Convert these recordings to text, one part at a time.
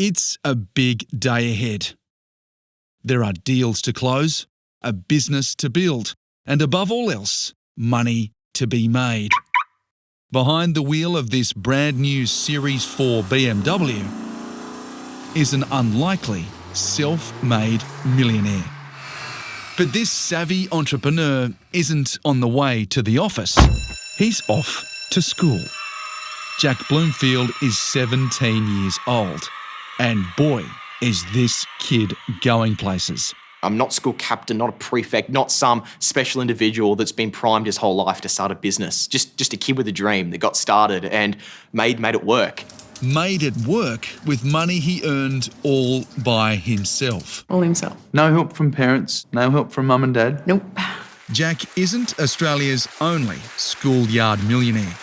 It's a big day ahead. There are deals to close, a business to build, and above all else, money to be made. Behind the wheel of this brand new Series 4 BMW is an unlikely self-made millionaire. But this savvy entrepreneur isn't on the way to the office. He's off to school. Jack Bloomfield is 17 years old. And boy, is this kid going places. I'm not school captain, not a prefect, not some special individual that's been primed his whole life to start a business. Just a kid with a dream that got started and made it work. Made it work with money he earned all by himself. All himself. No help from parents, no help from mum and dad? Nope. Jack isn't Australia's only schoolyard millionaire.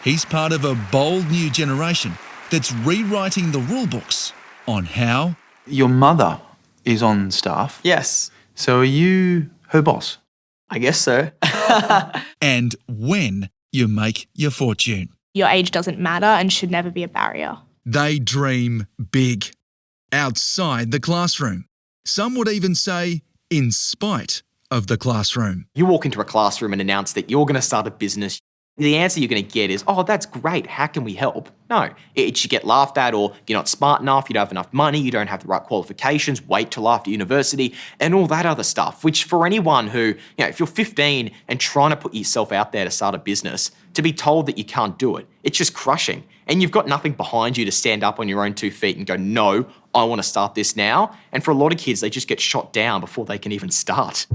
He's part of a bold new generation that's rewriting the rule books on how... Your mother is on staff. Yes. So are you her boss? I guess so. and when you make your fortune. Your age doesn't matter and should never be a barrier. They dream big, outside the classroom. Some would even say in spite of the classroom. You walk into a classroom and announce that you're going to start a business. The answer you're going to get is, oh, that's great. How can we help? No, it should get laughed at, or you're not smart enough, you don't have enough money, you don't have the right qualifications, wait till after university, and all that other stuff, which for anyone who, if you're 15 and trying to put yourself out there to start a business, to be told that you can't do it, it's just crushing. And you've got nothing behind you to stand up on your own 2 feet and go, no, I want to start this now. And for a lot of kids, they just get shot down before they can even start.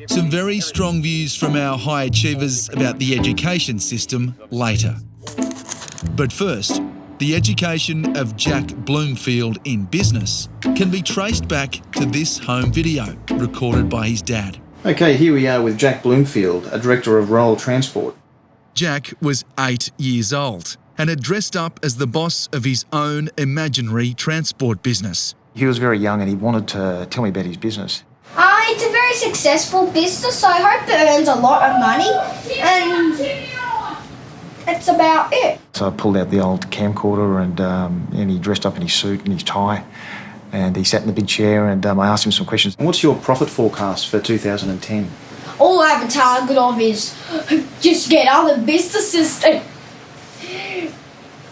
Some very strong views from our high achievers about the education system later. But first, the education of Jack Bloomfield in business can be traced back to this home video recorded by his dad. Okay, here we are with Jack Bloomfield, a director of rural transport. Jack was 8 years old and had dressed up as the boss of his own imaginary transport business. He was very young and he wanted to tell me about his business. It's a very successful business, so I hope it earns a lot of money, and that's about it. So I pulled out the old camcorder and he dressed up in his suit and his tie, and he sat in the big chair, and I asked him some questions. And what's your profit forecast for 2010? All I have a target of is just get other businesses to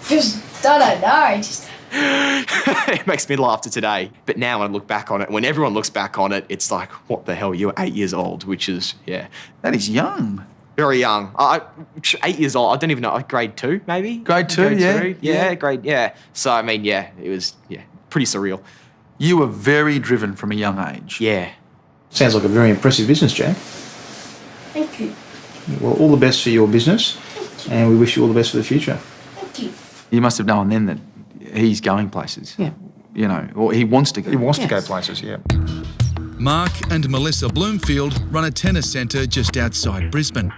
just, I don't know, just... It makes me laugh to today. But now when I look back on it, when everyone looks back on it, it's like, what the hell, you were 8 years old, which is, yeah. That is young. Very young. 8 years old, I don't even know, grade 2 maybe? Grade 2, yeah. Yeah. So, I mean, yeah, it was, pretty surreal. You were very driven from a young age. Yeah. Sounds like a very impressive business, Jack. Thank you. Well, all the best for your business, and we wish you all the best for the future. Thank you. You must have known then that he's going places. Yeah. Or he wants to go. He wants to go places, yeah. Mark and Melissa Bloomfield run a tennis centre just outside Brisbane.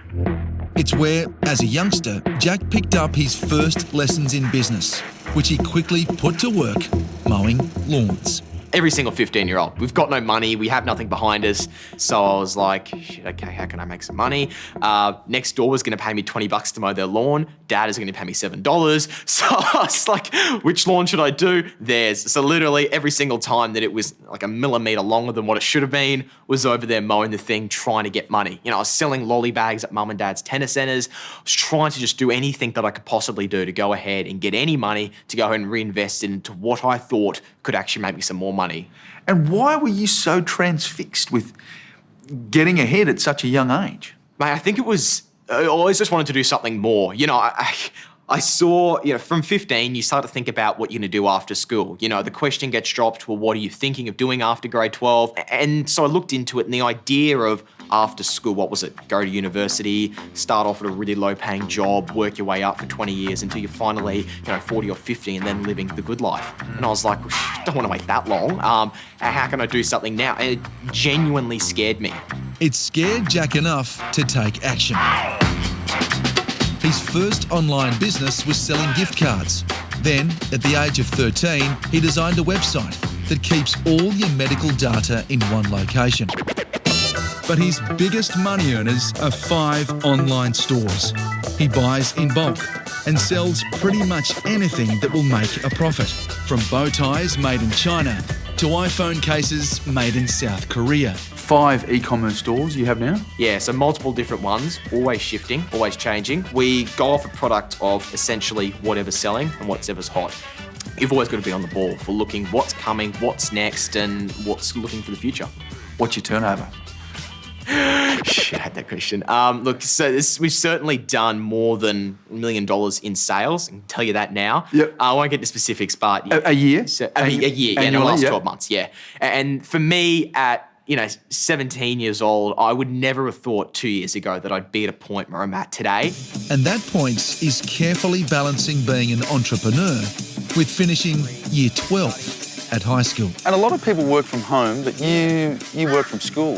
It's where, as a youngster, Jack picked up his first lessons in business, which he quickly put to work mowing lawns. Every single 15-year-old. We've got no money, we have nothing behind us. So I was like, shit, okay, how can I make some money? Next door was gonna pay me $20 to mow their lawn. Dad is gonna pay me $7. So I was like, which lawn should I do? Theirs. So literally every single time that it was like a millimetre longer than what it should have been was over there mowing the thing, trying to get money. I was selling lolly bags at mum and dad's tennis centres. I was trying to just do anything that I could possibly do to go ahead and get any money to go ahead and reinvest into what I thought could actually make me some more money. And why were you so transfixed with getting ahead at such a young age? Mate, I think it was, I always just wanted to do something more. I saw, from 15, you start to think about what you're going to do after school. The question gets dropped, well, what are you thinking of doing after grade 12? And so I looked into it, and the idea of after school, what was it? Go to university, start off at a really low-paying job, work your way up for 20 years until you're finally, 40 or 50 and then living the good life. And I was like, well, I don't want to wait that long. How can I do something now? And it genuinely scared me. It scared Jack enough to take action. His first online business was selling gift cards. Then, at the age of 13, he designed a website that keeps all your medical data in one location. But his biggest money earners are 5 online stores. He buys in bulk, and sells pretty much anything that will make a profit, from bow ties made in China to iPhone cases made in South Korea. 5 e-commerce stores you have now? Yeah, so multiple different ones, always shifting, always changing. We go off a product of essentially whatever's selling and whatever's hot. You've always got to be on the ball for looking what's coming, what's next, and what's looking for the future. What's your turnover? Shit, I had that question. Look, so we've certainly done more than $1 million in sales. I can tell you that now. Yep. I won't get into specifics, but A year? So, a year, yeah, in the Annually, last yeah. 12 months, yeah. And for me, at 17 years old, I would never have thought 2 years ago that I'd be at a point where I'm at today. And that point is carefully balancing being an entrepreneur with finishing year 12 at high school. And a lot of people work from home, but you work from school.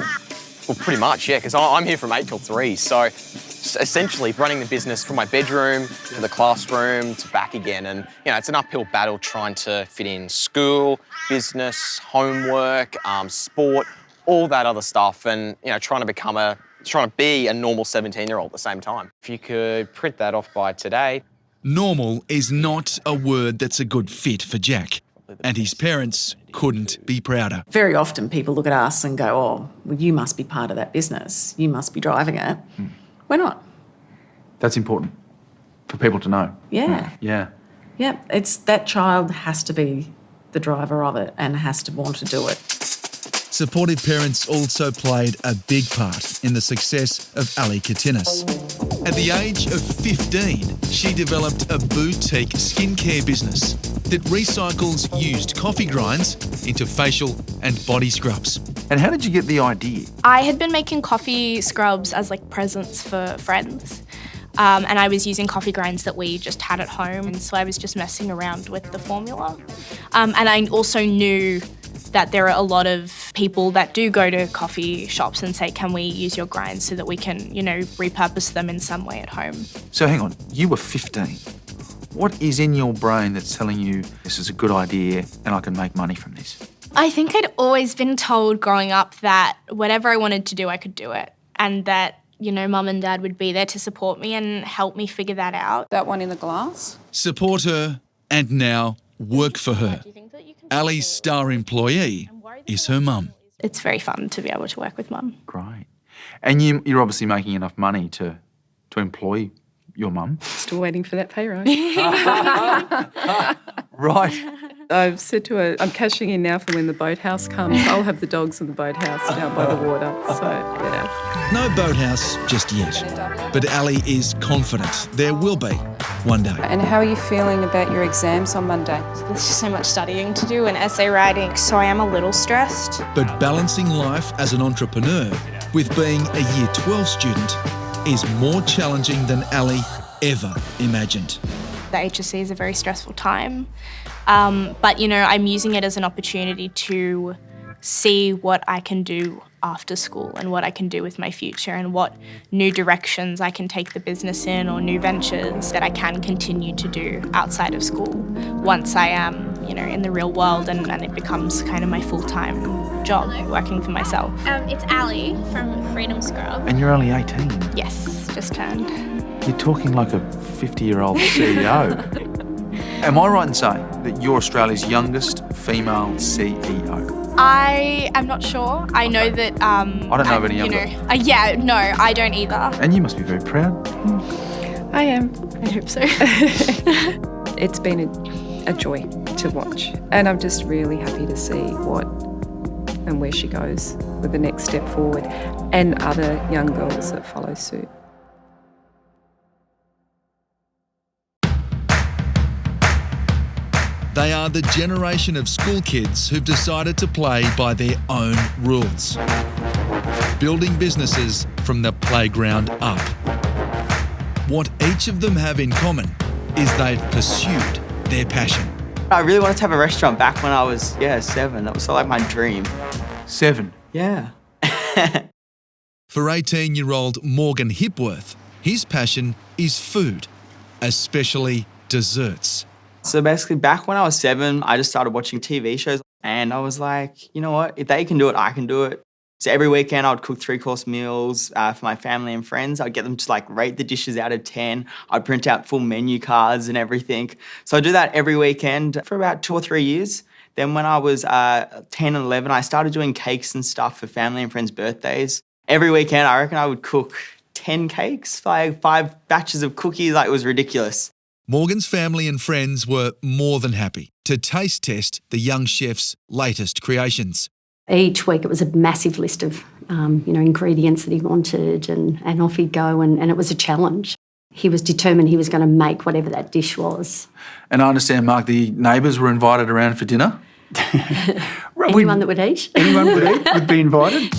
Well, pretty much, yeah, because I'm here from 8 till 3. So essentially running the business from my bedroom to the classroom to back again. And, it's an uphill battle trying to fit in school, business, homework, sport, all that other stuff. And, trying to be a normal 17-year-old at the same time. If you could print that off by today. Normal is not a word that's a good fit for Jack, and his parents couldn't be prouder. Very often people look at us and go, oh, well, you must be part of that business. You must be driving it. We're not. That's important for people to know. Yeah. Yeah. Yeah. It's that child has to be the driver of it and has to want to do it. Supportive parents also played a big part in the success of Ali Kitinas. At the age of 15, she developed a boutique skincare business that recycles used coffee grinds into facial and body scrubs. And how did you get the idea? I had been making coffee scrubs as presents for friends. And I was using coffee grinds that we just had at home. And so I was just messing around with the formula. And I also knew that there are a lot of people that do go to coffee shops and say, can we use your grinds so that we can, repurpose them in some way at home. So hang on, you were 15. What is in your brain that's telling you this is a good idea and I can make money from this? I think I'd always been told growing up that whatever I wanted to do, I could do it. And that, mum and dad would be there to support me and help me figure that out. That one in the glass? Support her and now work for her. Ali's star employee is her mum. It's very fun to be able to work with mum. Great. And you're obviously making enough money to employ your mum. Still waiting for that pay rise. Right. I've said to her, I'm cashing in now for when the boathouse comes. I'll have the dogs in the boathouse down by the water. So, yeah. No boathouse just yet, but Ali is confident there will be one day. And how are you feeling about your exams on Monday? There's just so much studying to do and essay writing, so I am a little stressed. But balancing life as an entrepreneur with being a year 12 student is more challenging than Ali ever imagined. The HSC is a very stressful time, but I'm using it as an opportunity to see what I can do after school and what I can do with my future and what new directions I can take the business in or new ventures that I can continue to do outside of school once I am, in the real world and it becomes kind of my full-time job working for myself. It's Ali from Freedom Scrub. And you're only 18. Yes, just turned. You're talking like a 50-year-old CEO. Am I right in saying that you're Australia's youngest female CEO? I am not sure. I know that... I don't know of any younger. No, I don't either. And you must be very proud. I am. I hope so. It's been a joy to watch. And I'm just really happy to see what and where she goes with the next step forward and other young girls that follow suit. They are the generation of school kids who've decided to play by their own rules, building businesses from the playground up. What each of them have in common is they've pursued their passion. I really wanted to have a restaurant back when I was, 7. That was sort of like my dream. 7? Yeah. For 18-year-old Morgan Hipworth, his passion is food, especially desserts. So basically, back when I was 7, I just started watching TV shows and I was like, you know what? If they can do it, I can do it. So every weekend I would cook 3-course meals for my family and friends. I'd get them to like rate the dishes out of 10. I'd print out full menu cards and everything. So I do that every weekend for about 2 or 3 years. Then when I was 10 and 11, I started doing cakes and stuff for family and friends' birthdays. Every weekend, I reckon I would cook 10 cakes, 5 batches of cookies. Like, it was ridiculous. Morgan's family and friends were more than happy to taste test the young chef's latest creations. Each week it was a massive list of ingredients that he wanted, and off he'd go, and it was a challenge. He was determined he was going to make whatever that dish was. And I understand, Mark, the neighbours were invited around for dinner? Anyone that would eat. Anyone would be invited.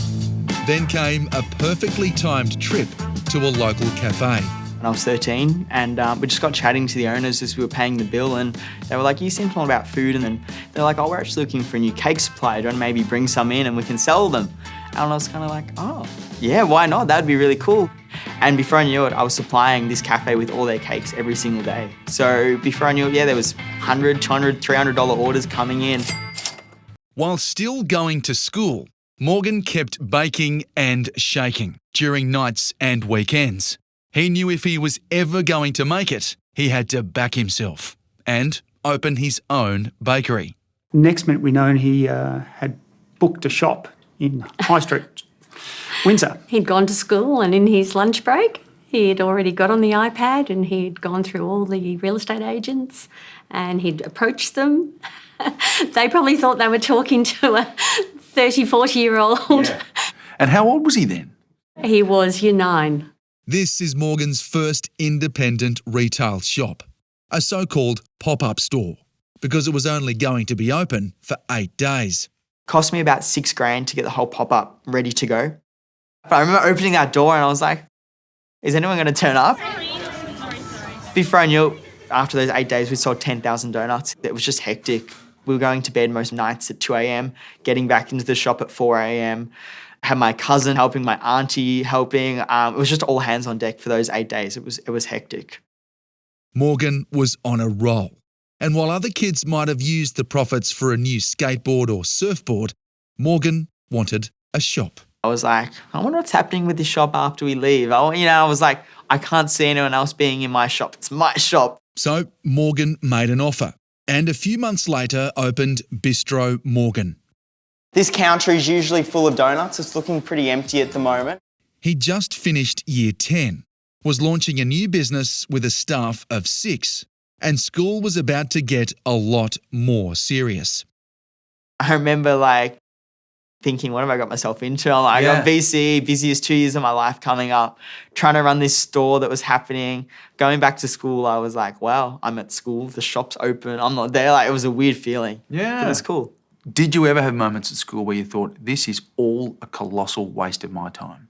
Then came a perfectly timed trip to a local cafe. When I was 13, and we just got chatting to the owners as we were paying the bill, and they were like, you seem to know about food, and then they're like, oh, we're actually looking for a new cake supplier. Do you want to maybe bring some in and we can sell them? And I was kind of like, oh, yeah, why not? That'd be really cool. And before I knew it, I was supplying this cafe with all their cakes every single day. So before I knew it, there was $100, $200, $300 orders coming in. While still going to school, Morgan kept baking and shaking during nights and weekends. He knew if he was ever going to make it, he had to back himself and open his own bakery. Next minute we known he had booked a shop in High Street, Windsor. He'd gone to school, and in his lunch break, he had already got on the iPad and he'd gone through all the real estate agents and he'd approached them. They probably thought they were talking to a 30, 40-year-old. Yeah. And how old was he then? He was year 9. This is Morgan's first independent retail shop, a so-called pop-up store, because it was only going to be open for 8 days. Cost me about $6,000 to get the whole pop-up ready to go. But I remember opening that door and I was like, is anyone going to turn up? Before I knew it, after those 8 days, we sold 10,000 donuts. It was just hectic. We were going to bed most nights at 2 a.m, getting back into the shop at 4 a.m. I had my cousin helping, my auntie helping. It was just all hands on deck for those 8 days. It was hectic. Morgan was on a roll. And while other kids might have used the profits for a new skateboard or surfboard, Morgan wanted a shop. I was like, I wonder what's happening with this shop after we leave. I was like, I can't see anyone else being in my shop. It's my shop. So Morgan made an offer and a few months later opened BISTRO Morgan. This counter is usually full of donuts. It's looking pretty empty at the moment. He just finished year 10, was launching a new business with a staff of 6, and school was about to get a lot more serious. I remember thinking, what have I got myself into? I got BC, busiest 2 years of my life coming up, trying to run this store that was happening. Going back to school, I was like, wow, I'm at school, the shop's open, I'm not there. It was a weird feeling. Yeah. But it was cool. Did you ever have moments at school where you thought, this is all a colossal waste of my time?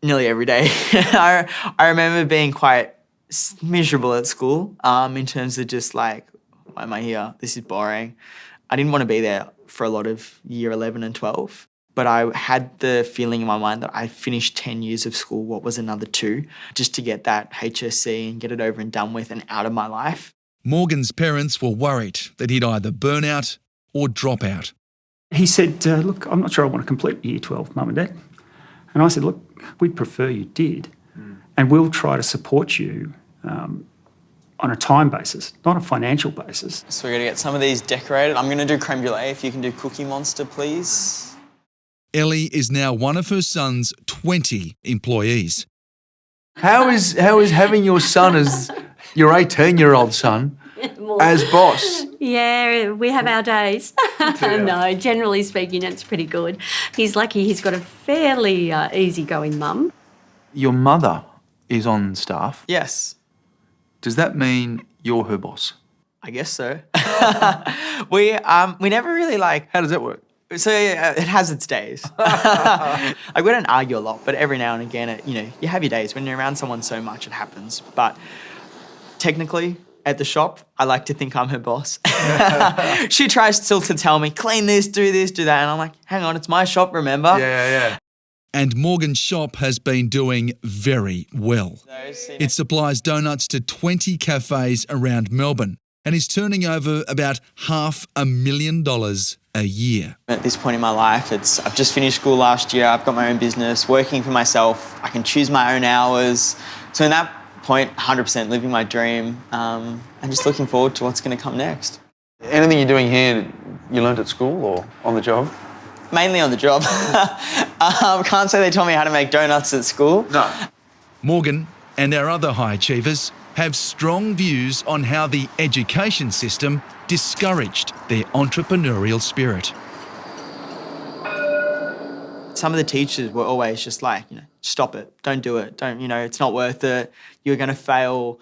Nearly every day. I remember being quite miserable at school in terms of just why am I here? This is boring. I didn't want to be there for a lot of year 11 and 12, but I had the feeling in my mind that I finished 10 years of school, what was another 2, just to get that HSC and get it over and done with and out of my life. Morgan's parents were worried that he'd either burn out or drop out. He said, look, I'm not sure I want to complete year 12, Mum and Dad. And I said, look, we'd prefer you did, and we'll try to support you on a time basis, not a financial basis. So we're going to get some of these decorated. I'm going to do creme brulee. If you can do Cookie Monster, please. Ellie is now one of her son's 20 employees. How is having your son as your 18-year-old son as boss? Yeah, we have our days. No, generally speaking, it's pretty good. He's lucky he's got a fairly easygoing mum. Your mother is on staff. Yes. Does that mean you're her boss? I guess so. We never really How does that work? So it has its days. We don't argue a lot, but every now and again, you have your days. When you're around someone so much, it happens. But technically, at the shop, I like to think I'm her boss. She tries still to tell me, clean this, do that. And I'm like, hang on, it's my shop, remember? Yeah. And Morgan's shop has been doing very well. It supplies donuts to 20 cafes around Melbourne and is turning over about $500,000 a year. At this point in my life, I've just finished school last year, I've got my own business, working for myself, I can choose my own hours. So in that point, 100% living my dream, and just looking forward to what's going to come next. Anything you're doing here, you learned at school or on the job? Mainly on the job. Can't say they taught me how to make donuts at school. No. Morgan and our other high achievers have strong views on how the education system discouraged their entrepreneurial spirit. Some of the teachers were always just like, stop it, don't do it, it's not worth it, you're going to fail,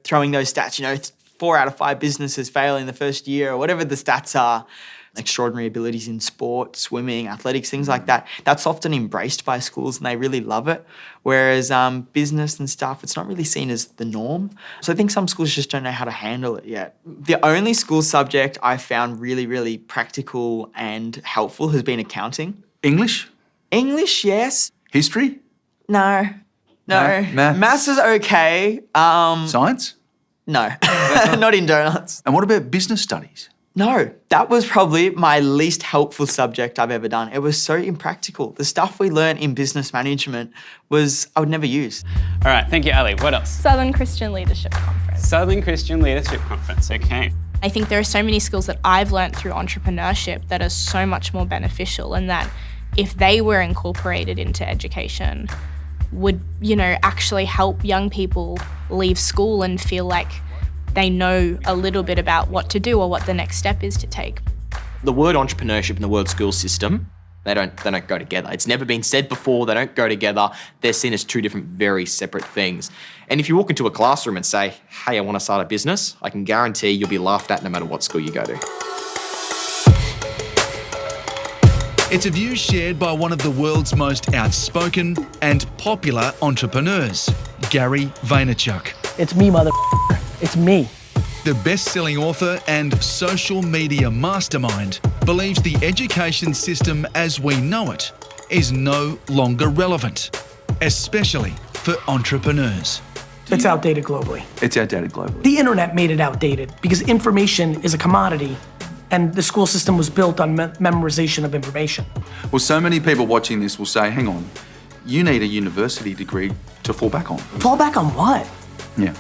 throwing those stats, 4 out of 5 businesses fail in the first year or whatever the stats are. Extraordinary abilities in sport, swimming, athletics, things like that. That's often embraced by schools and they really love it. Whereas business and stuff, it's not really seen as the norm. So I think some schools just don't know how to handle it yet. The only school subject I found really, really practical and helpful has been accounting. English? English, yes. History? No. Maths? Maths is okay. Science? No, not in donuts. And what about business studies? No, that was probably my least helpful subject I've ever done. It was so impractical. The stuff we learned in business management I would never use. All right, thank you, Ali. What else? Southern Christian Leadership Conference. Southern Christian Leadership Conference, okay. I think there are so many skills that I've learned through entrepreneurship that are so much more beneficial, and that if they were incorporated into education would, actually help young people leave school and feel like they know a little bit about what to do or what the next step is to take. The word entrepreneurship and the word school system, they don't go together. It's never been said before, they don't go together. They're seen as two different, very separate things. And if you walk into a classroom and say, hey, I want to start a business, I can guarantee you'll be laughed at no matter what school you go to. It's a view shared by one of the world's most outspoken and popular entrepreneurs, Gary Vaynerchuk. It's me, motherfucker. It's me. The best-selling author and social media mastermind believes the education system as we know it is no longer relevant, especially for entrepreneurs. It's outdated globally. It's outdated globally. The internet made it outdated because information is a commodity and the school system was built on memorization of information. Well, so many people watching this will say, hang on, you need a university degree to fall back on. Fall back on what? Yeah.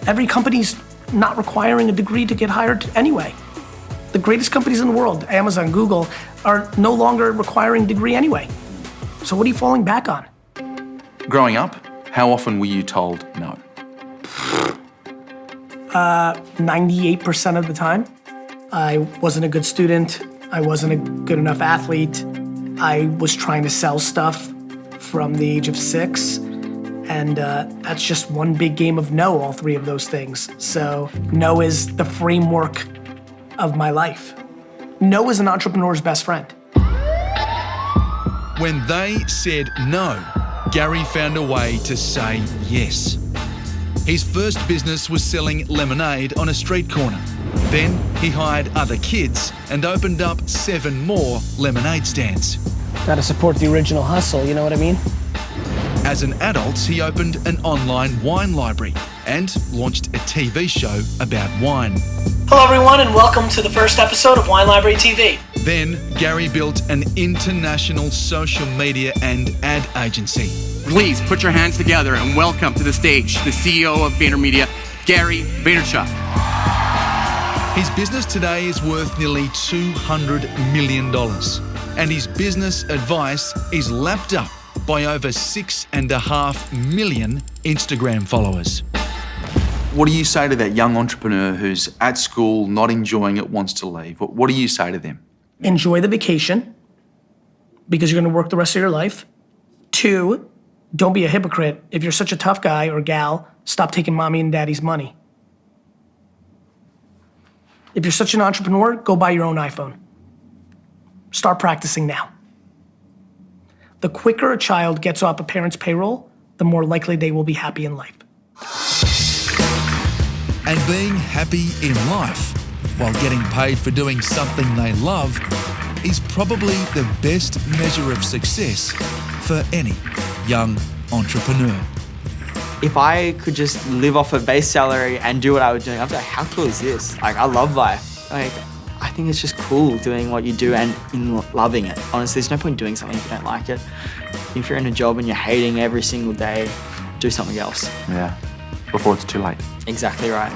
Every company's not requiring a degree to get hired anyway. The greatest companies in the world, Amazon, Google, are no longer requiring a degree anyway. So what are you falling back on? Growing up, how often were you told no? 98% of the time. I wasn't a good student. I wasn't a good enough athlete. I was trying to sell stuff from the age of 6. And that's just one big game of no, all 3 of those things. So no is the framework of my life. No is an entrepreneur's best friend. When they said no, Gary found a way to say yes. His first business was selling lemonade on a street corner. Then he hired other kids and opened up 7 more lemonade stands. Gotta support the original hustle, you know what I mean? As an adult, he opened an online wine library and launched a TV show about wine. Hello everyone and welcome to the first episode of Wine Library TV. Then Gary built an international social media and ad agency. Please put your hands together and welcome to the stage the CEO of VaynerMedia, Gary Vaynerchuk. His business today is worth nearly $200 million, and his business advice is lapped up by over 6.5 million Instagram followers. What do you say to that young entrepreneur who's at school, not enjoying it, wants to leave? What do you say to them? Enjoy the vacation because you're going to work the rest of your life. 2, don't be a hypocrite. If you're such a tough guy or gal, stop taking mommy and daddy's money. If you're such an entrepreneur, go buy your own iPhone. Start practicing now. The quicker a child gets off a parent's payroll, the more likely they will be happy in life. And being happy in life while getting paid for doing something they love is probably the best measure of success for any young entrepreneur. if I could just live off a base salary and do what I was doing, I'd be like, how cool is this? Like, I love life. Like, I think it's just cool doing what you do and loving it. Honestly, there's no point doing something if you don't like it. If you're in a job and you're hating every single day, do something else. Yeah, before it's too late. Exactly right.